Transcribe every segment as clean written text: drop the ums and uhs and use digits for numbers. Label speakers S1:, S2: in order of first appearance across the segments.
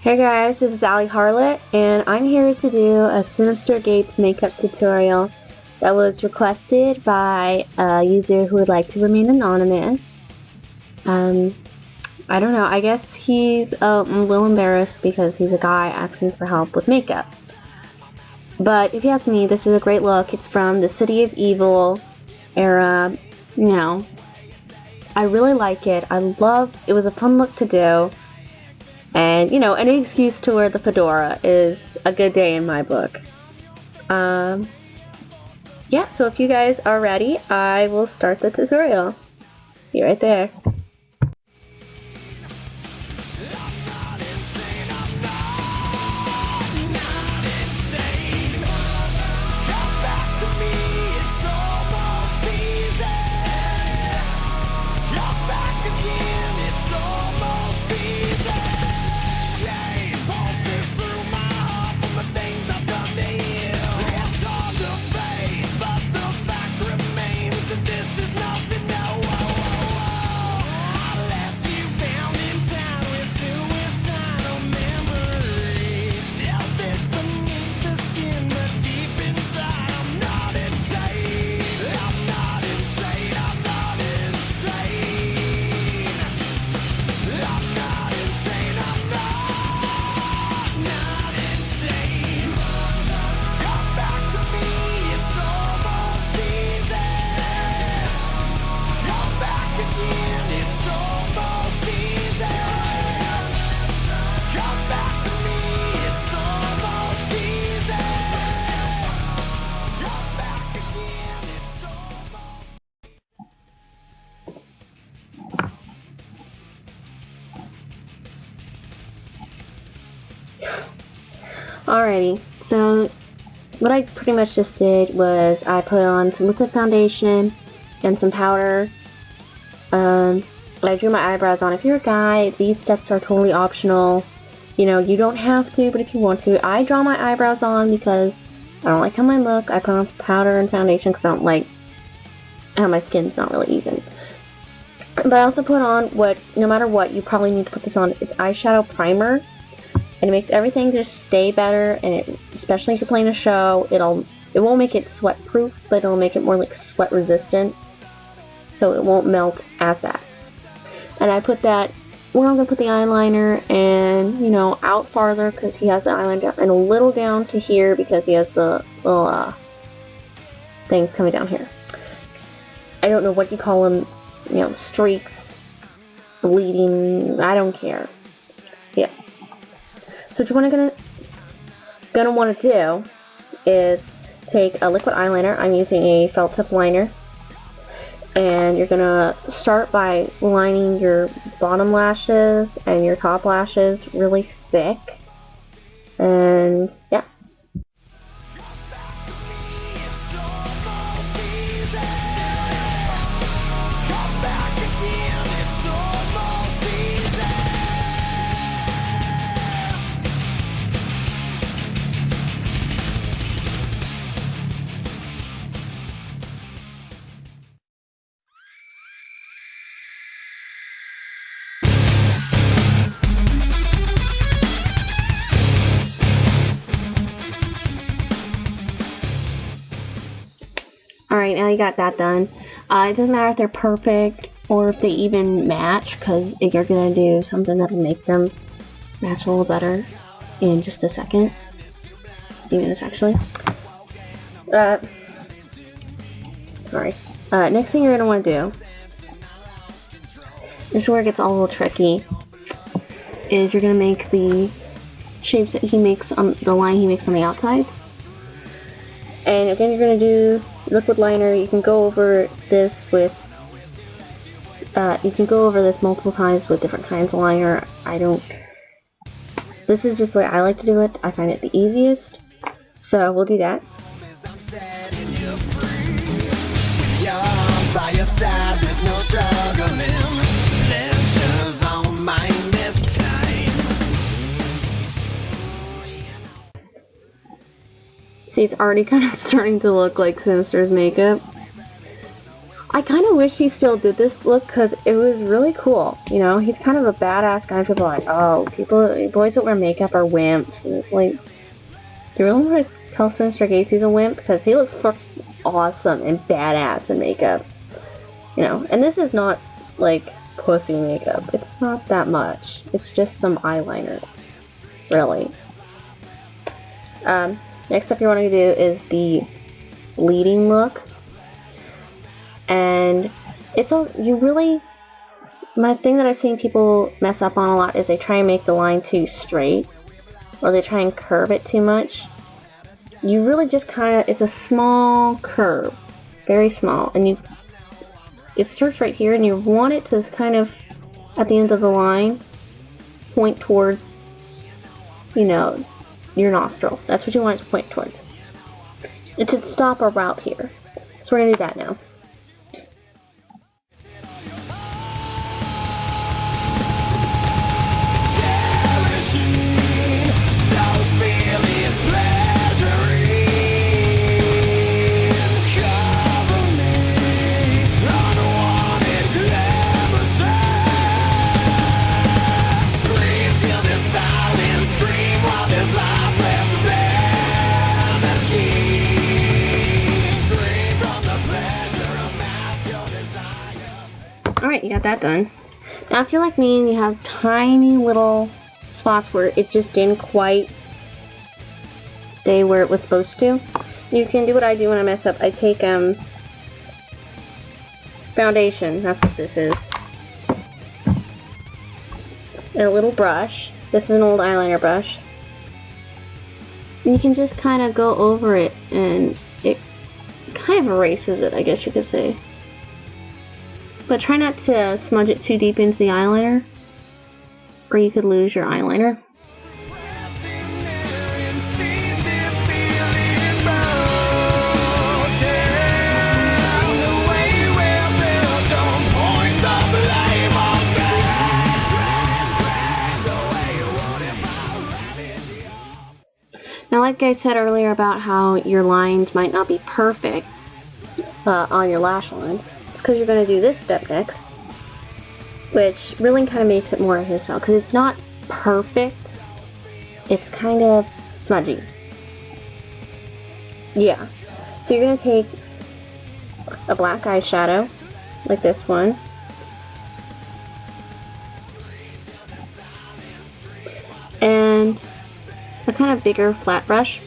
S1: Hey guys, this is Ali Harlot, and I'm here to do a Synyster Gates makeup tutorial that was requested by a user who would like to remain anonymous. I don't know, I guess he's a little embarrassed because he's a guy asking for help with makeup. But if you ask me, this is a great look. It's from the City of Evil era, I really like it. It was a fun look to do. And, any excuse to wear the fedora is a good day in my book. Yeah, so if you guys are ready, I will start the tutorial. See you right there. Alrighty, so what I pretty much just did was I put on some liquid foundation and some powder. I drew my eyebrows on. If you're a guy, these steps are totally optional. You don't have to, but if you want to. I draw my eyebrows on because I don't like how mine look. I put on powder and foundation because I don't like how my skin's not really even. But I also put on no matter what, you probably need to put this on. It's eyeshadow primer. And it makes everything just stay better, and especially if you're playing a show, it won't make it sweat proof, but it'll make it more like sweat resistant, so it won't melt as fast. And I put that where I'm gonna put the eyeliner, and out farther because he has the eyeliner down, and a little down to here because he has the little things coming down here. I don't know what you call them, streaks, bleeding. I don't care. Yeah. So what you're gonna want to do is take a liquid eyeliner. I'm using a felt tip liner, and you're gonna start by lining your bottom lashes and your top lashes really thick, and yeah. Alright, now you got that done. It doesn't matter if they're perfect or if they even match, because you're going to do something that'll make them match a little better in just a second. A few minutes, actually. Sorry. Next thing you're going to want to do, this is where it gets all a little tricky, is you're going to make the shapes that he makes on the line he makes on the outside. And again, you're going to do liquid liner. You can go over this multiple times with different kinds of liner. This is just the way I like to do it. I find it the easiest. So we'll do that. See, it's already kind of starting to look like Synyster's makeup. I kind of wish he still did this look because it was really cool. You know, he's kind of a badass guy. People are like, oh, boys that wear makeup are wimps. And it's like, do you really want to tell Synyster Gates he's a wimp? Because he looks fucking awesome and badass in makeup. You know, and this is not like pussy makeup. It's not that much. It's just some eyeliner, really. Next up you want to do is the leading look. And it's my thing that I've seen people mess up on a lot is they try and make the line too straight, or they try and curve it too much. You really just it's a small curve, very small, and it starts right here, and you want it to kind of, at the end of the line, point towards, you know, your nostril. That's what you want it to point towards. It should stop about here. So we're going to do that now. Alright, you got that done. Now if you're like me and you have tiny little spots where it just didn't quite stay where it was supposed to, you can do what I do when I mess up. I take foundation, that's what this is, and a little brush. This is an old eyeliner brush. And you can just kind of go over it, and it kind of erases it, I guess you could say. But try not to smudge it too deep into the eyeliner, or you could lose your eyeliner. Now, like I said earlier about how your lines might not be perfect on your lash line, because you're going to do this step next, which really kind of makes it more of his style, because it's not perfect, it's kind of smudgy. Yeah, so you're going to take a black eyeshadow, like this one, and a kind of bigger flat brush.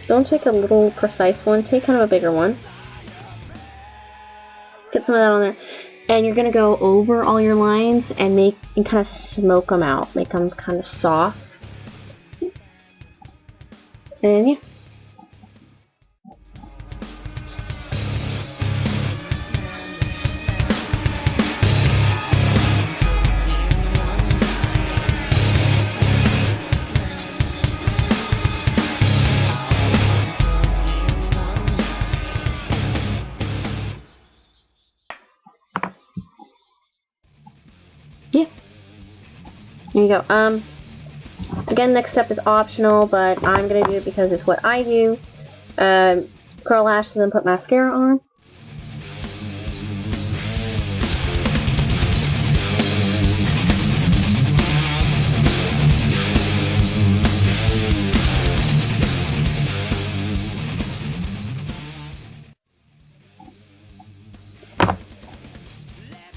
S1: Don't take a little precise one, take kind of a bigger one. Get some of that on there, and you're gonna go over all your lines and kind of smoke them out, make them kind of soft. And yeah. Yeah. There you go. Again, next step is optional, but I'm gonna do it because it's what I do. Curl lashes and put mascara on.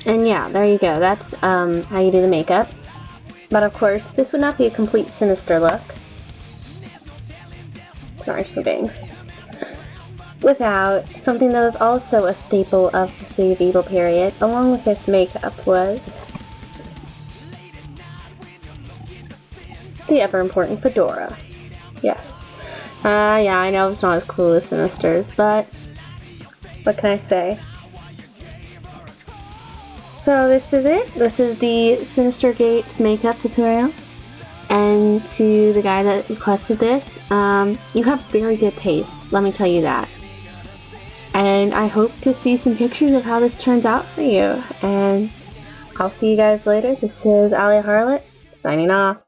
S1: And yeah, there you go. That's how you do the makeup. But of course, this would not be a complete Synyster look. Sorry for bangs. Without something that was also a staple of the City of Evil period, along with his makeup, was the ever-important fedora. Yes. Yeah, I know it's not as cool as Synyster's, but what can I say? So this is it. This is the Synyster Gates makeup tutorial. And to the guy that requested this, you have very good taste, let me tell you that. And I hope to see some pictures of how this turns out for you. And I'll see you guys later. This is Ali Harlot, signing off.